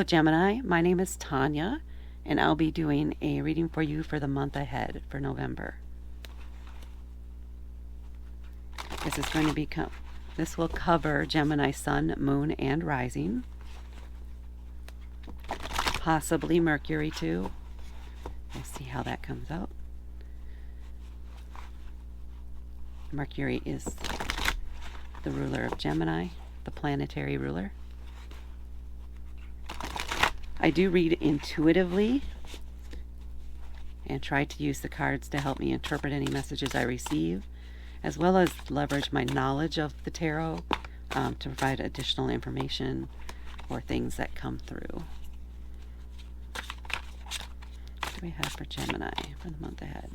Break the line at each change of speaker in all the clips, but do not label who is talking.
Gemini, my name is Tanya, and I'll be doing a reading for you for the month ahead for November. This will cover Gemini Sun, Moon, and Rising. Possibly Mercury too. We'll see how that comes out. Mercury is the ruler of Gemini, the planetary ruler. I do read intuitively and try to use the cards to help me interpret any messages I receive, as well as leverage my knowledge of the tarot to provide additional information or things that come through. What do we have for Gemini for the month ahead?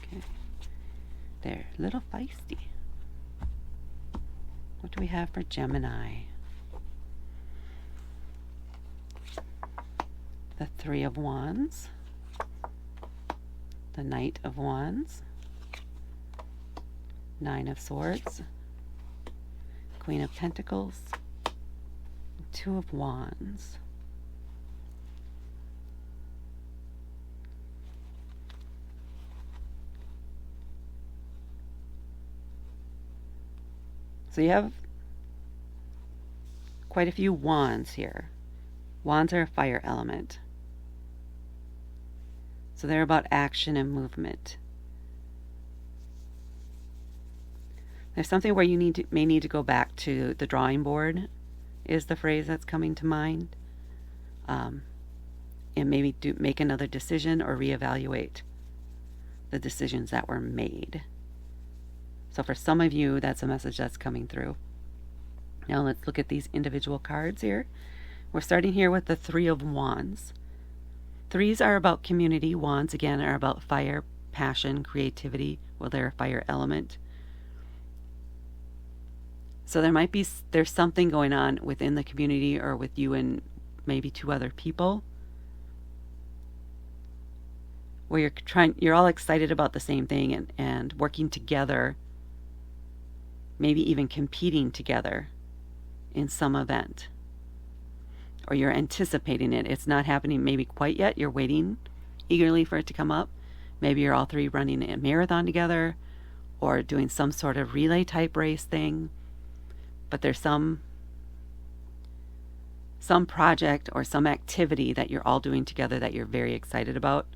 Okay. They're a little feisty. What do we have for Gemini? The Three of Wands, the Knight of Wands, Nine of Swords, Queen of Pentacles, Two of Wands. So you have quite a few wands here. Wands are a fire element. So they're about action and movement. There's something where you may need to go back to the drawing board, is the phrase that's coming to mind. And maybe make another decision or reevaluate the decisions that were made. So for some of you, that's a message that's coming through. Now let's look at these individual cards here. We're starting here with the Three of Wands. Threes are about community. Wands, again, are about fire, passion, creativity. Well, they're a fire element. So there's something going on within the community or with you and maybe two other people where you're all excited about the same thing and working together, maybe even competing together in some event. Or you're anticipating it. It's not happening maybe quite yet. You're waiting eagerly for it to come up. Maybe you're all three running a marathon together or doing some sort of relay type race thing. But there's some project or some activity that you're all doing together that you're very excited about.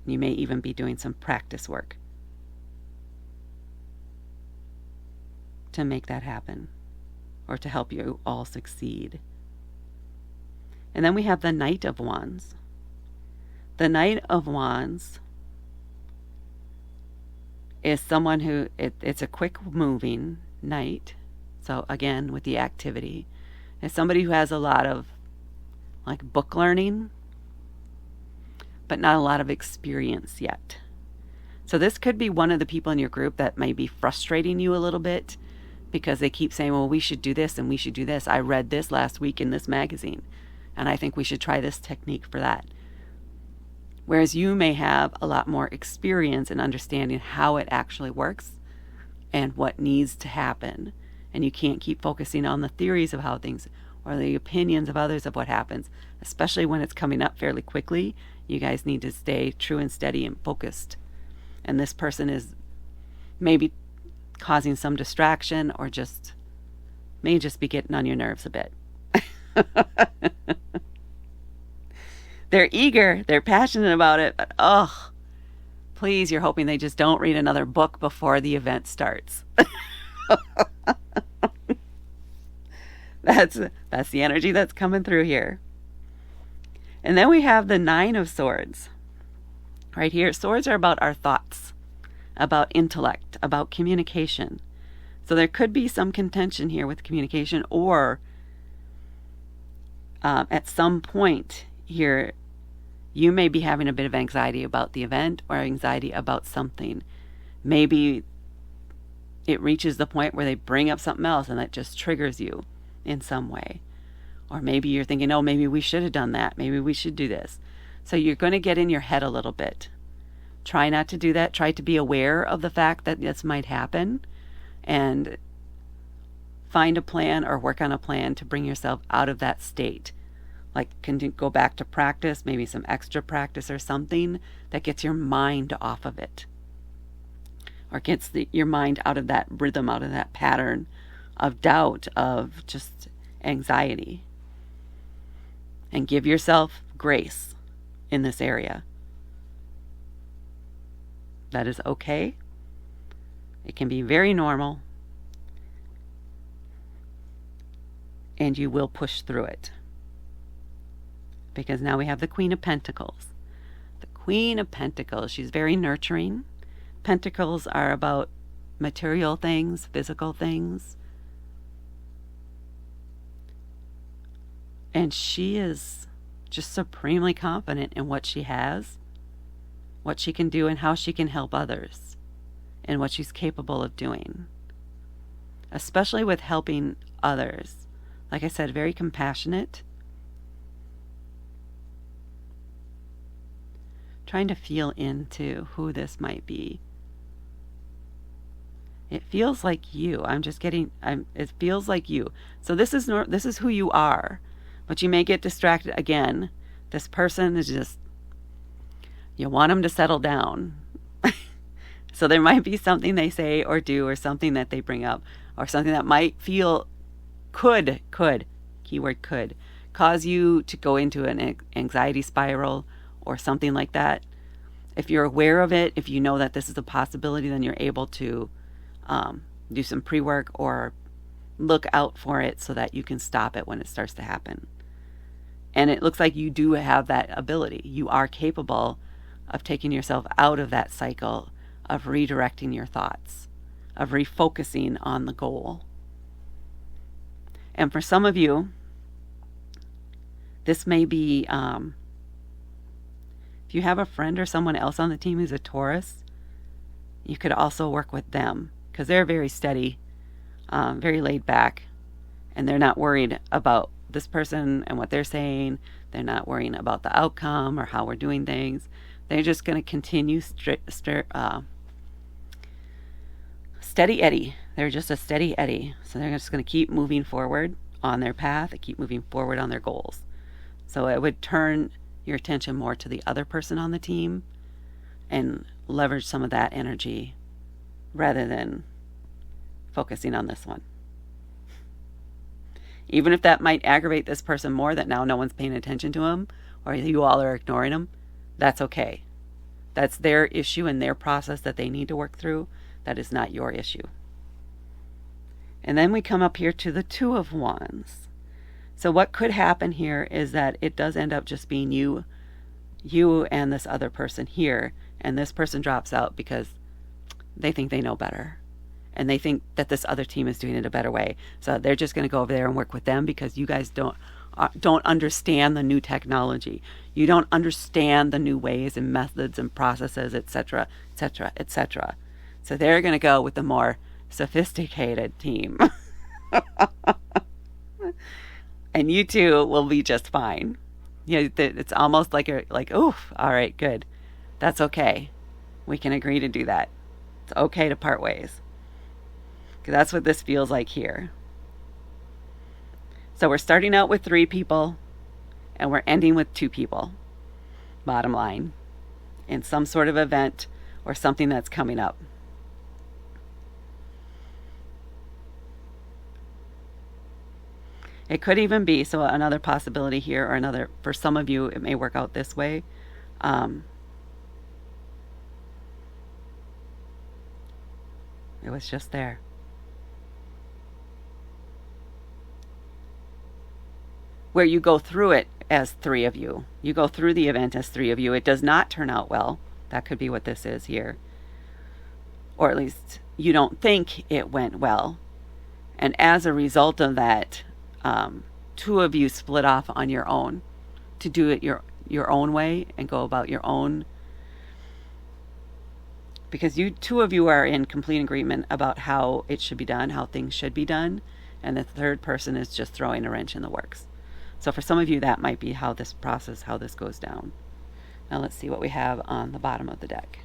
You may even be doing some practice work to make that happen, or to help you all succeed. And then we have the Knight of Wands. The Knight of Wands is someone who, it's a quick moving knight. So again, with the activity. It's somebody who has a lot of like book learning, but not a lot of experience yet. So this could be one of the people in your group that may be frustrating you a little bit, because they keep saying, well, we should do this and we should do this. I read this last week in this magazine, and I think we should try this technique for that. Whereas you may have a lot more experience in understanding how it actually works and what needs to happen. And you can't keep focusing on the theories of how things, or the opinions of others of what happens, especially when it's coming up fairly quickly. You guys need to stay true and steady and focused. And this person is maybe causing some distraction, or may just be getting on your nerves a bit. They're eager, they're passionate about it, but please, you're hoping they just don't read another book before the event starts. That's the energy that's coming through here. And then we have the Nine of Swords. Right here, swords are about our thoughts, about intellect, about communication. So there could be some contention here with communication, or at some point here, you may be having a bit of anxiety about the event or anxiety about something. Maybe it reaches the point where they bring up something else and that just triggers you in some way. Or maybe you're thinking, oh, maybe we should have done that. Maybe we should do this. So you're going to get in your head a little bit. Try not to do that. Try to be aware of the fact that this might happen and find a plan or work on a plan to bring yourself out of that state. Like, can you go back to practice, maybe some extra practice or something that gets your mind off of it, or gets your mind out of that rhythm, out of that pattern of doubt, of just anxiety. And give yourself grace in this area. That is okay. It can be very normal. And you will push through it. Because now we have the Queen of Pentacles. The Queen of Pentacles, she's very nurturing. Pentacles are about material things, physical things. And she is just supremely confident in what she has, what she can do, and how she can help others, and what she's capable of doing. Especially with helping others. Like I said, very compassionate. Trying to feel into who this might be. It feels like you. It feels like you. So this is who you are. But you may get distracted again. This person is just, you want them to settle down. So there might be something they say or do, or something that they bring up, or something that might feel could, keyword could, cause you to go into an anxiety spiral or something like that. If you're aware of it, if you know that this is a possibility, then you're able to do some pre-work or look out for it so that you can stop it when it starts to happen. And it looks like you do have that ability. You are capable of taking yourself out of that cycle, of redirecting your thoughts, of refocusing on the goal. And for some of you, this may be, if you have a friend or someone else on the team who's a Taurus, you could also work with them, because they're very steady, very laid back, and they're not worried about this person and what they're saying. They're not worrying about the outcome or how we're doing things. They're just going to continue steady Eddie. They're just a steady Eddie. So they're just going to keep moving forward on their path, and keep moving forward on their goals. So it would turn your attention more to the other person on the team and leverage some of that energy rather than focusing on this one. Even if that might aggravate this person more, that now no one's paying attention to him, or you all are ignoring him, that's okay. That's their issue and their process that they need to work through. That is not your issue. And then we come up here to the Two of Wands. So what could happen here is that it does end up just being you and this other person here, and this person drops out because they think they know better. And they think that this other team is doing it a better way. So they're just going to go over there and work with them because you guys don't understand the new technology. You don't understand the new ways and methods and processes, etc., etc., etc. So they're going to go with the more sophisticated team. And you two will be just fine. It's almost like oof, all right, good. That's okay. We can agree to do that. It's okay to part ways. That's what this feels like here. So we're starting out with 3 people, and we're ending with 2 people, bottom line, in some sort of event or something that's coming up. It could even be, so another possibility here, or for some of you, it may work out this way. It was just there. Where you go through it as 3 of you. You go through the event as 3 of you. It does not turn out well. That could be what this is here. Or at least you don't think it went well. And as a result of that, 2 of you split off on your own to do it your own way and go about your own. Because 2 of you are in complete agreement about how it should be done, how things should be done. And the third person is just throwing a wrench in the works. So for some of you, that might be how this goes down. Now let's see what we have on the bottom of the deck.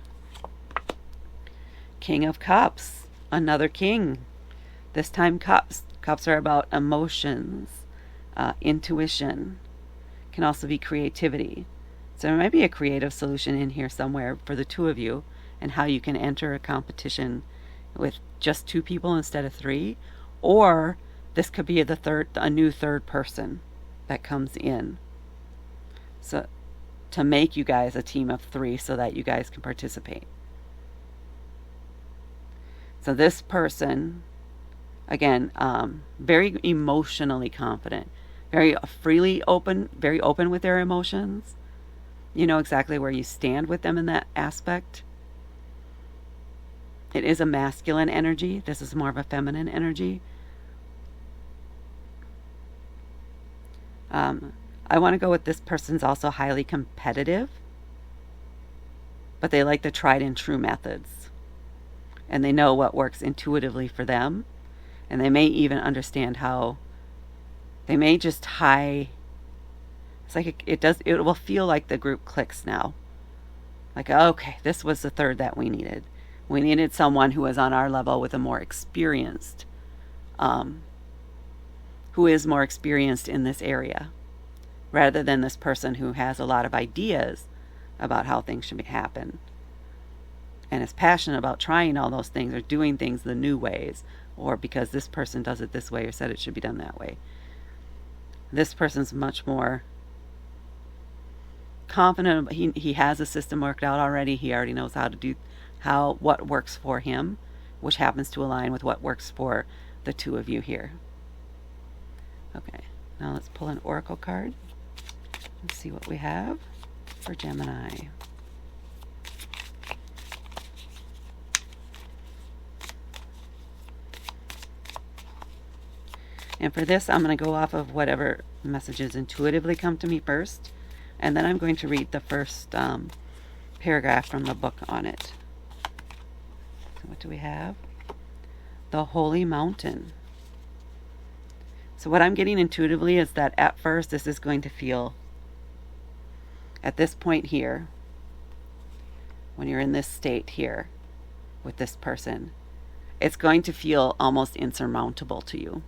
King of Cups, another king. This time cups. Cups are about emotions, intuition, can also be creativity. So there might be a creative solution in here somewhere for the two of you, and how you can enter a competition with just two people instead of three. Or this could be a new third person that comes in. So to make you guys a team of three so that you guys can participate. So this person, again, very emotionally confident, very freely open, very open with their emotions. You know exactly where you stand with them in that aspect. It is a masculine energy. This is more of a feminine energy. I want to go with this person's also highly competitive, but they like the tried and true methods. And they know what works intuitively for them. And they may even understand how, they may just it's like it will feel like the group clicks now. Like, okay, this was the third that we needed. We needed someone who was on our level with a more experienced, who is more experienced in this area, rather than this person who has a lot of ideas about how things should happen and is passionate about trying all those things or doing things the new ways, or because this person does it this way or said it should be done that way. This person's much more confident. He has a system worked out already. He already knows how to do what works for him, which happens to align with what works for the two of you here. Okay, now let's pull an oracle card and see what we have for Gemini. And for this, I'm going to go off of whatever messages intuitively come to me first, and then I'm going to read the first paragraph from the book on it. So what do we have? The Holy Mountain. So what I'm getting intuitively is that at first this is going to feel, at this point here, when you're in this state here with this person, it's going to feel almost insurmountable to you.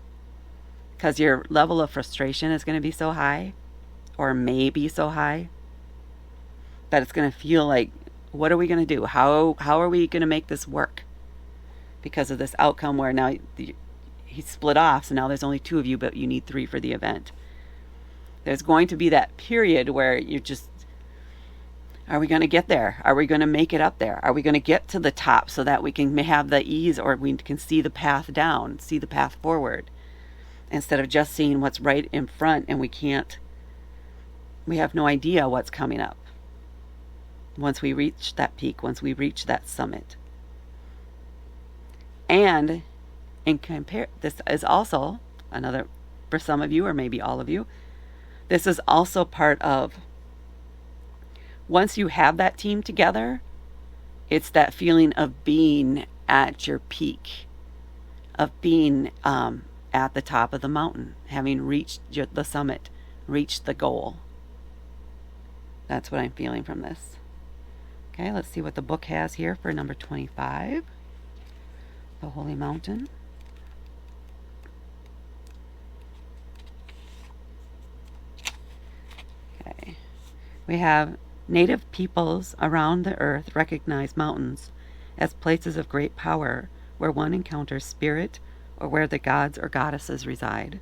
Because your level of frustration is going to be so high, or may be so high, that it's going to feel like, what are we going to do? How are we going to make this work? Because of this outcome where now he's split off, so now there's only two of you, but you need three for the event. There's going to be that period where you're just, are we going to get there? Are we going to make it up there? Are we going to get to the top so that we can have the ease, or we can see the path down, see the path forward, instead of just seeing what's right in front, and we have no idea what's coming up once we reach that peak, once we reach that summit. And this is also another, for some of you, or maybe all of you, this is also part of, once you have that team together, it's that feeling of being at your peak, of being at the top of the mountain, having reached the summit, reached the goal. That's what I'm feeling from this. Okay, let's see what the book has here for number 25, the Holy Mountain. Okay, we have native peoples around the earth recognize mountains as places of great power where one encounters spirit or where the gods or goddesses reside.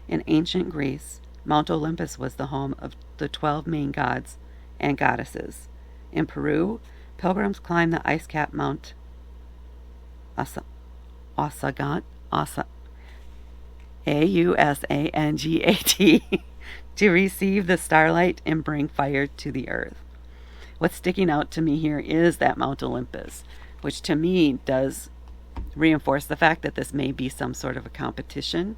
In ancient Greece, Mount Olympus was the home of the 12 main gods and goddesses. In Peru, pilgrims climb the ice-capped Mount Ausagat, Ausangat, to receive the starlight and bring fire to the earth. What's sticking out to me here is that Mount Olympus, which to me does reinforce the fact that this may be some sort of a competition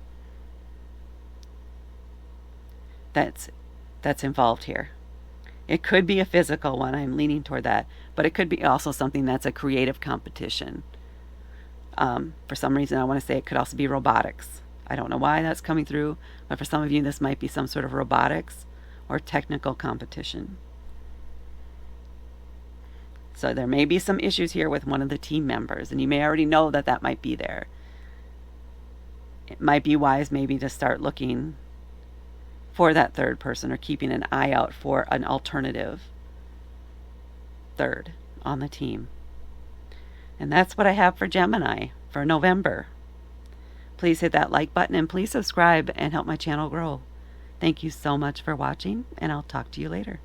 that's involved here. It could be a physical one, I'm leaning toward that, but it could be also something that's a creative competition. For some reason, I want to say it could also be robotics. I don't know why that's coming through, but for some of you, this might be some sort of robotics or technical competition. So there may be some issues here with one of the team members, and you may already know that might be there. it might be wise maybe to start looking for that third person, or keeping an eye out for an alternative third on the team. And that's what I have for Gemini for November. Please hit that like button and please subscribe and help my channel grow. Thank you so much for watching, and I'll talk to you later.